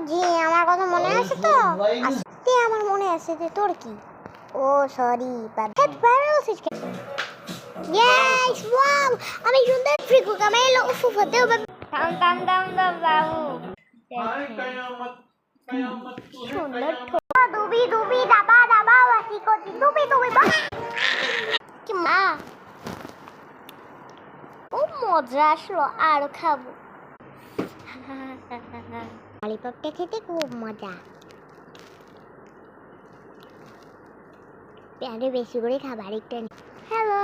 জি আমার কথা মনে আছে তো? আস্তে আমার মনে আছে যে তোর কি? ও সরি প্যারালাইসিস। ইয়েস ওয়াও আমি সুন্দর ফ্রিকো কামেলো উফুফতে টাম টাম টাম টাম বাবু সুন্দর দুবি দুবি দাবা দাবা ওয়াসি কোটি দুবি দুবি বা কি মা ও মজা আসলো আর খাবো ললিপপটা খেতে খুব মজা আরে বেশি করে খাবার একটা হ্যালো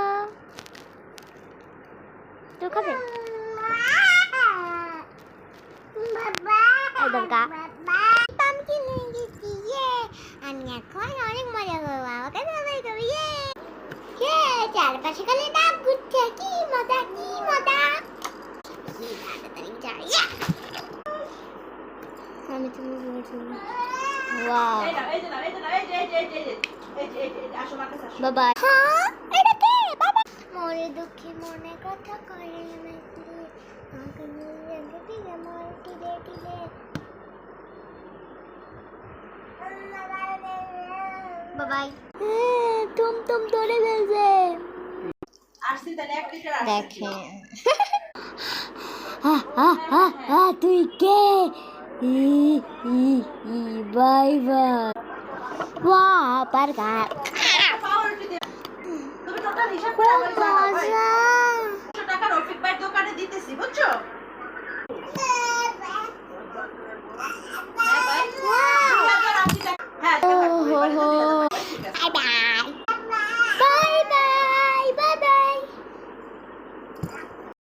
তুই খাবে বাবা পামকিন নিয়ে গেছি আমি এখন অনেক মজা করবো আমাকে সবাই করবো চারপাশে খালি ডাব ঘুরছে কি মজা তাড়াতাড়ি যাই আমি তুমি ওয়াও বাবা হ্যাঁ এটা কে বাবা মরে দুঃখে মনে কথা করে মেসলি আমাকে নিয়ে দিলে মরে টিলে টিলে বাবাই তুম তুম ধরে ফেলছে দেখেন তুই কে বাই বাই বার্গার টাকা রফিক ভাই দোকানে দিতেছি